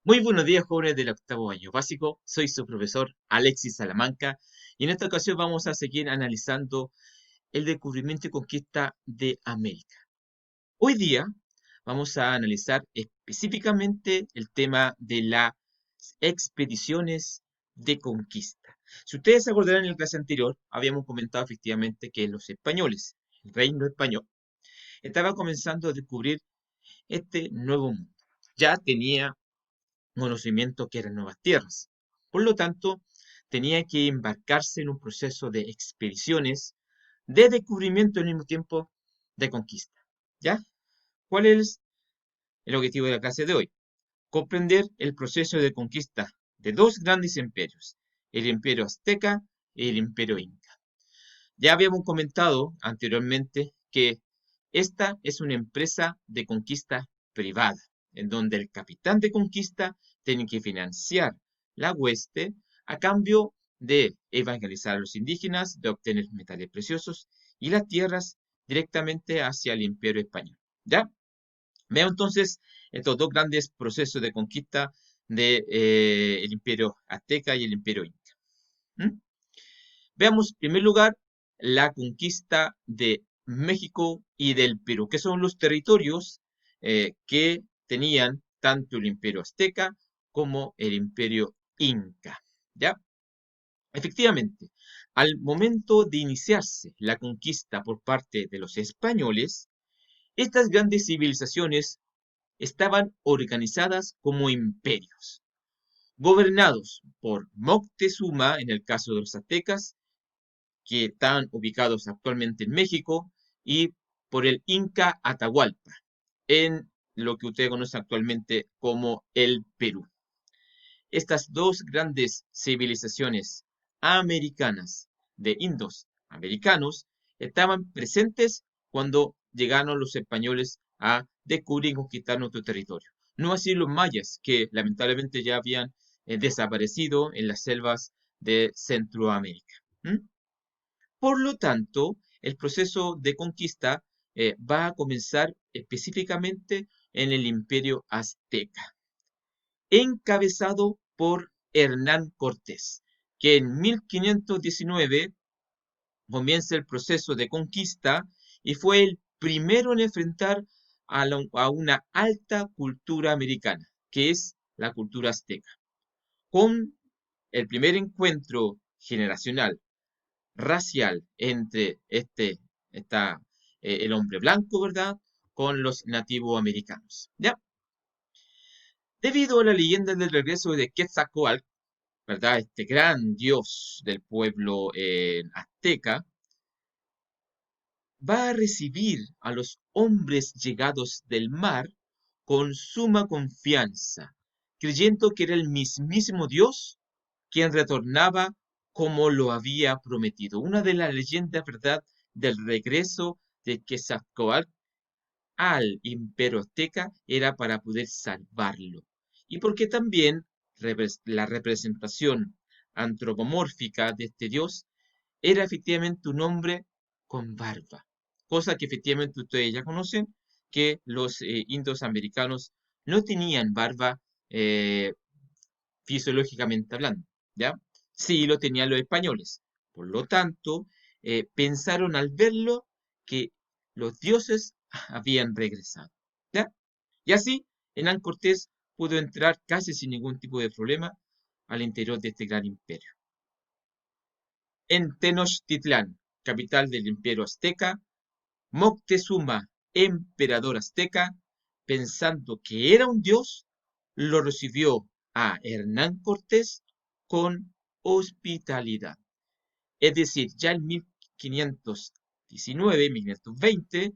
Muy buenos días, jóvenes del octavo año básico. Soy su profesor Alexis Salamanca y en esta ocasión vamos a seguir analizando el descubrimiento y conquista de América. Hoy día vamos a analizar específicamente el tema de las expediciones de conquista. Si ustedes se acordarán en la clase anterior, habíamos comentado efectivamente que los españoles, el reino español, estaba comenzando a descubrir este nuevo mundo. Ya tenía conocimiento que eran nuevas tierras. Por lo tanto, tenía que embarcarse en un proceso de expediciones, de descubrimiento y al mismo tiempo de conquista. ¿Ya? ¿Cuál es el objetivo de la clase de hoy? Comprender el proceso de conquista de dos grandes imperios, el imperio azteca y el imperio inca. Ya habíamos comentado anteriormente que esta es una empresa de conquista privada, en donde el capitán de conquista tiene que financiar la hueste a cambio de evangelizar a los indígenas, de obtener metales preciosos y las tierras directamente hacia el imperio español. ¿Ya? Veamos entonces estos dos grandes procesos de conquista del imperio azteca y el imperio inca. ¿Mm? Veamos, en primer lugar, la conquista de México y del Perú, que son los territorios que tenían tanto el imperio azteca como el imperio inca. ¿Ya? Efectivamente, al momento de iniciarse la conquista por parte de los españoles, estas grandes civilizaciones estaban organizadas como imperios, gobernados por Moctezuma en el caso de los aztecas, que están ubicados actualmente en México, y por el Inca Atahualpa, en lo que usted conoce actualmente como el Perú. Estas dos grandes civilizaciones americanas de indos americanos estaban presentes cuando llegaron los españoles a descubrir y conquistar nuestro territorio. No así los mayas, que lamentablemente ya habían desaparecido en las selvas de Centroamérica. ¿Mm? Por lo tanto, el proceso de conquista va a comenzar específicamente en el Imperio Azteca, encabezado por Hernán Cortés, que en 1519 comienza el proceso de conquista y fue el primero en enfrentar a una alta cultura americana, que es la cultura azteca, con el primer encuentro generacional racial entre el hombre blanco, ¿verdad? Con los nativos americanos, ¿ya? Debido a la leyenda del regreso de Quetzalcóatl, ¿verdad? Este gran dios del pueblo azteca, va a recibir a los hombres llegados del mar con suma confianza, creyendo que era el mismísimo Dios quien retornaba como lo había prometido. Una de las leyendas, ¿verdad?, del regreso de Quetzalcóatl al imperio azteca era para poder salvarlo. Y porque también la representación antropomórfica de este dios era efectivamente un hombre con barba, cosa que efectivamente ustedes ya conocen, que los indios americanos no tenían barba eh, fisiológicamente hablando, ¿ya? Sí lo tenían los españoles. Por lo tanto, pensaron al verlo que los dioses habían regresado, ¿ya? Y así, Hernán Cortés pudo entrar casi sin ningún tipo de problema al interior de este gran imperio. En Tenochtitlán, capital del imperio azteca, Moctezuma, emperador azteca, pensando que era un dios, lo recibió a Hernán Cortés con hospitalidad. Es decir, ya en 1519, 1520,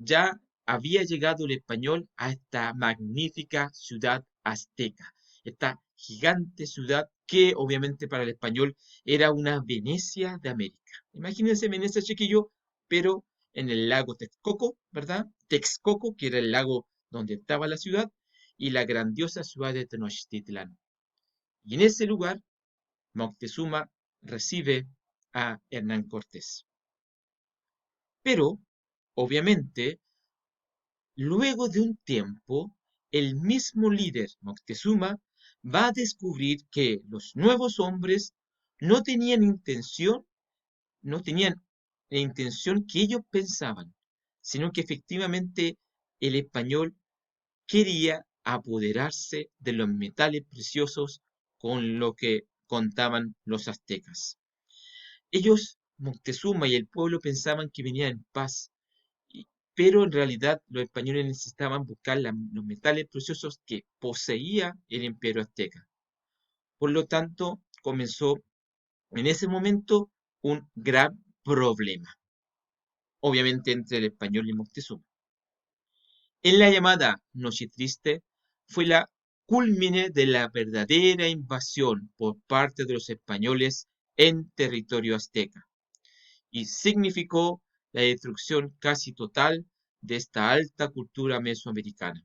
ya había llegado el español a esta magnífica ciudad azteca, esta gigante ciudad que obviamente para el español era una Venecia de América. Imagínense Venecia, chiquillo, pero en el lago Texcoco, ¿verdad? Texcoco, que era el lago donde estaba la ciudad, y la grandiosa ciudad de Tenochtitlán. Y en ese lugar, Moctezuma recibe a Hernán Cortés. Pero, obviamente, luego de un tiempo, el mismo líder, Moctezuma, va a descubrir que los nuevos hombres no tenían intención, no tenían la intención que ellos pensaban, sino que efectivamente el español quería apoderarse de los metales preciosos con lo que contaban los aztecas. Ellos, Moctezuma y el pueblo pensaban que venían en paz, pero en realidad los españoles necesitaban buscar los metales preciosos que poseía el imperio azteca. Por lo tanto, comenzó en ese momento un gran problema, obviamente entre el español y Moctezuma. En la llamada Noche Triste fue la culmine de la verdadera invasión por parte de los españoles en territorio azteca y significó la destrucción casi total de esta alta cultura mesoamericana.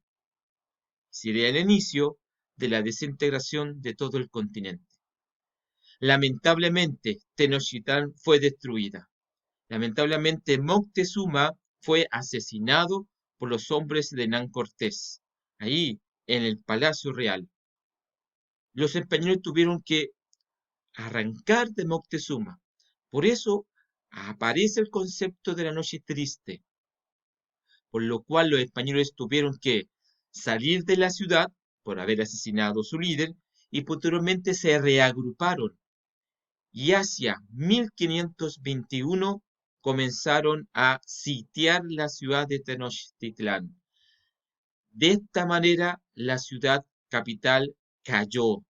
Sería el inicio de la desintegración de todo el continente. Lamentablemente, Tenochtitlán fue destruida. Lamentablemente, Moctezuma fue asesinado por los hombres de Hernán Cortés, ahí en el Palacio Real. Los españoles tuvieron que arrancar de Moctezuma. Por eso aparece el concepto de la noche triste, por lo cual los españoles tuvieron que salir de la ciudad por haber asesinado a su líder y posteriormente se reagruparon y hacia 1521 comenzaron a sitiar la ciudad de Tenochtitlán. De esta manera la ciudad capital cayó,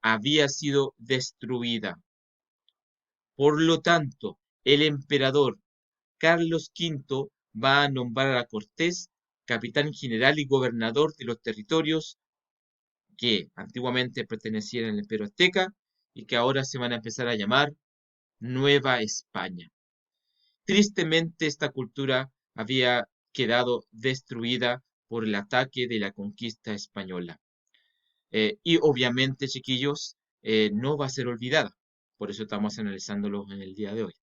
había sido destruida. Por lo tanto, el emperador Carlos V va a nombrar a Cortés capitán general y gobernador de los territorios que antiguamente pertenecían al Imperio Azteca y que ahora se van a empezar a llamar Nueva España. Tristemente, esta cultura había quedado destruida por el ataque de la conquista española. Y obviamente, chiquillos, no va a ser olvidada. Por eso estamos analizándolo en el día de hoy.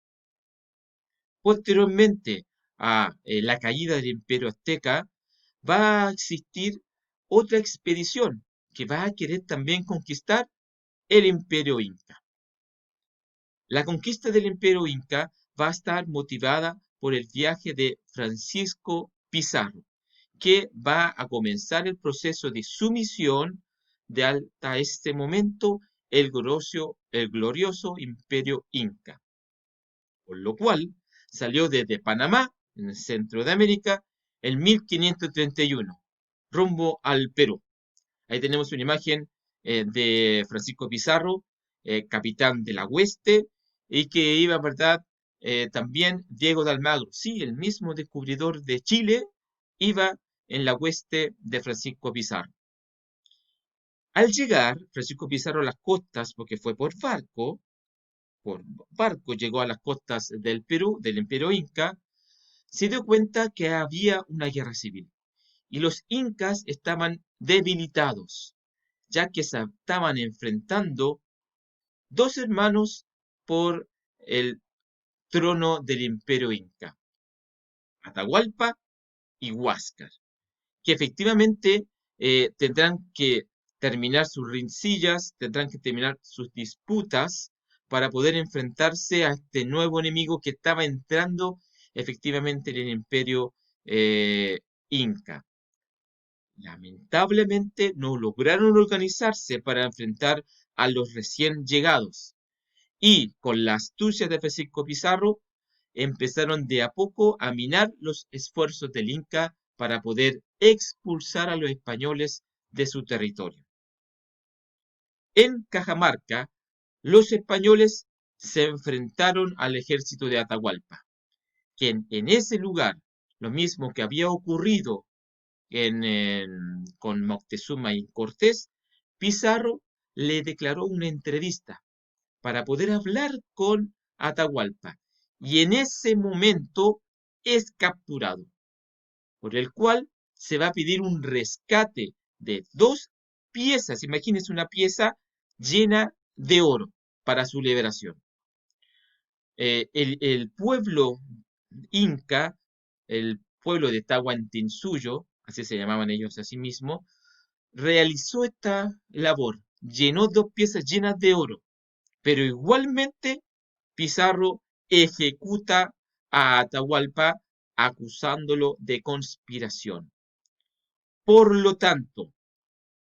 Posteriormente a la caída del Imperio Azteca, va a existir otra expedición que va a querer también conquistar el Imperio Inca. La conquista del Imperio Inca va a estar motivada por el viaje de Francisco Pizarro, que va a comenzar el proceso de sumisión de hasta este momento el glorioso Imperio Inca, por lo cual salió desde Panamá, en el centro de América, en 1531, rumbo al Perú. Ahí tenemos una imagen de Francisco Pizarro, capitán de la hueste, y que iba, ¿verdad? También Diego de Almagro, sí, el mismo descubridor de Chile, iba en la hueste de Francisco Pizarro. Al llegar Francisco Pizarro a las costas, porque fue por barco llegó a las costas del Perú, del Imperio Inca, se dio cuenta que había una guerra civil y los incas estaban debilitados, ya que se estaban enfrentando dos hermanos por el trono del Imperio Inca, Atahualpa y Huáscar, que efectivamente tendrán que terminar sus rencillas, tendrán que terminar sus disputas para poder enfrentarse a este nuevo enemigo que estaba entrando efectivamente en el Imperio Inca. Lamentablemente no lograron organizarse para enfrentar a los recién llegados y con la astucia de Francisco Pizarro empezaron de a poco a minar los esfuerzos del Inca para poder expulsar a los españoles de su territorio. En Cajamarca, los españoles se enfrentaron al ejército de Atahualpa, quien en ese lugar, lo mismo que había ocurrido con Moctezuma y Cortés, Pizarro le declaró una entrevista para poder hablar con Atahualpa y en ese momento es capturado, por el cual se va a pedir un rescate de dos piezas, imagínense una pieza llena de oro para su liberación. El pueblo inca, el pueblo de Tahuantinsuyo, así se llamaban ellos a sí mismos, realizó esta labor, llenó 2 piezas llenas de oro, pero igualmente Pizarro ejecuta a Atahualpa acusándolo de conspiración. Por lo tanto,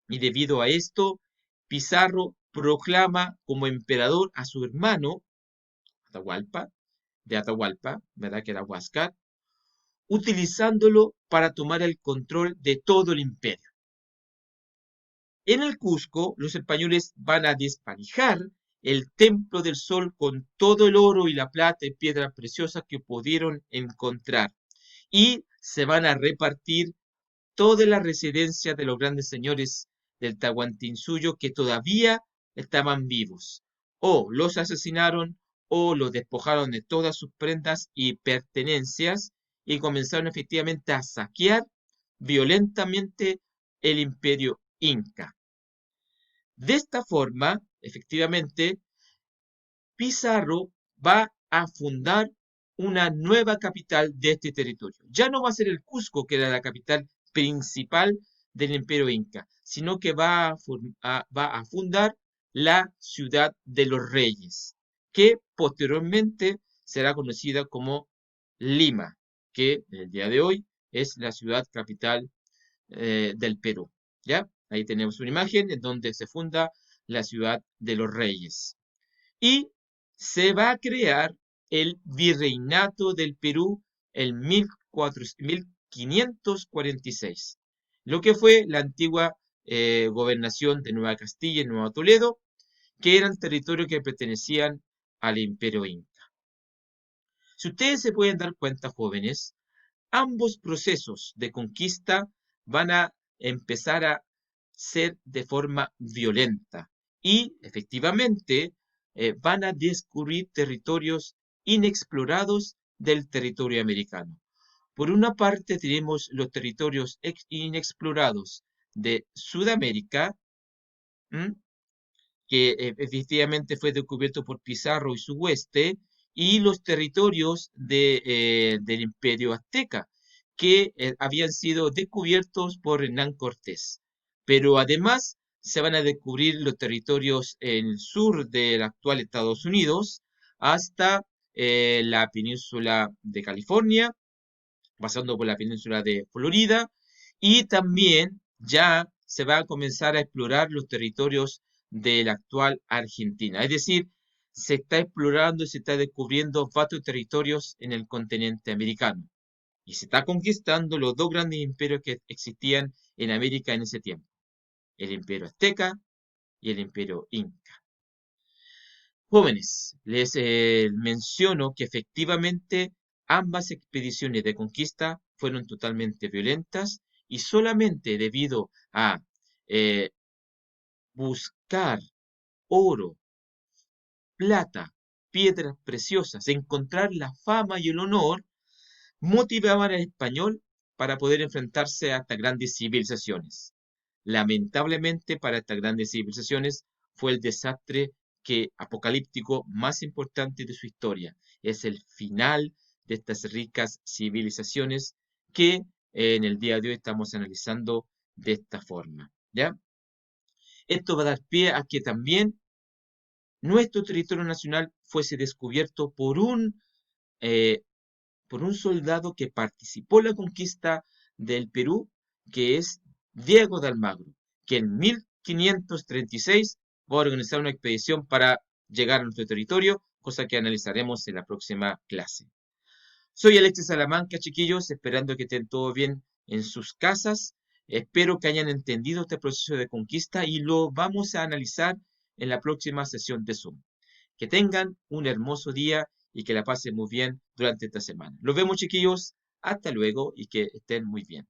y debido a esto, Pizarro proclama como emperador a su hermano Atahualpa, de Atahualpa, ¿verdad? Que era Huáscar, utilizándolo para tomar el control de todo el imperio. En el Cusco, los españoles van a desvalijar el Templo del Sol con todo el oro y la plata y piedras preciosas que pudieron encontrar, y se van a repartir toda la residencia de los grandes señores del Tahuantinsuyo que todavía estaban vivos. O los asesinaron o los despojaron de todas sus prendas y pertenencias y comenzaron efectivamente a saquear violentamente el imperio inca. De esta forma, efectivamente, Pizarro va a fundar una nueva capital de este territorio. Ya no va a ser el Cusco, que era la capital principal del imperio inca, sino que va a fundar la ciudad de los reyes, que posteriormente será conocida como Lima, que en el día de hoy es la ciudad capital del Perú. ¿Ya? Ahí tenemos una imagen en donde se funda la ciudad de los reyes. Y se va a crear el Virreinato del Perú en 1546, lo que fue la antigua gobernación de Nueva Castilla y Nueva Toledo, que eran territorios que pertenecían al Imperio Inca. Si ustedes se pueden dar cuenta, jóvenes, ambos procesos de conquista van a empezar a ser de forma violenta y efectivamente van a descubrir territorios inexplorados del territorio americano. Por una parte tenemos los territorios inexplorados de Sudamérica, ¿m? Que efectivamente fue descubierto por Pizarro y su hueste, y los territorios del Imperio Azteca, que habían sido descubiertos por Hernán Cortés. Pero además se van a descubrir los territorios en el sur del actual Estados Unidos hasta la península de California, pasando por la península de Florida, y también ya se va a comenzar a explorar los territorios de la actual Argentina. Es decir, se está explorando y se está descubriendo vastos territorios en el continente americano. Y se está conquistando los dos grandes imperios que existían en América en ese tiempo, el imperio azteca y el imperio inca. Jóvenes, les menciono que efectivamente ambas expediciones de conquista fueron totalmente violentas y solamente debido a eh, buscar oro, plata, piedras preciosas, encontrar la fama y el honor, motivaban al español para poder enfrentarse a estas grandes civilizaciones. Lamentablemente para estas grandes civilizaciones fue el desastre apocalíptico más importante de su historia. Es el final de estas ricas civilizaciones que en el día de hoy estamos analizando de esta forma. ¿Ya? Esto va a dar pie a que también nuestro territorio nacional fuese descubierto eh, por un soldado que participó en la conquista del Perú, que es Diego de Almagro, que en 1536 va a organizar una expedición para llegar a nuestro territorio, cosa que analizaremos en la próxima clase. Soy Alexis Salamanca, chiquillos, esperando que estén todo bien en sus casas. Espero que hayan entendido este proceso de conquista y lo vamos a analizar en la próxima sesión de Zoom. Que tengan un hermoso día y que la pasen muy bien durante esta semana. Los vemos, chiquillos. Hasta luego y que estén muy bien.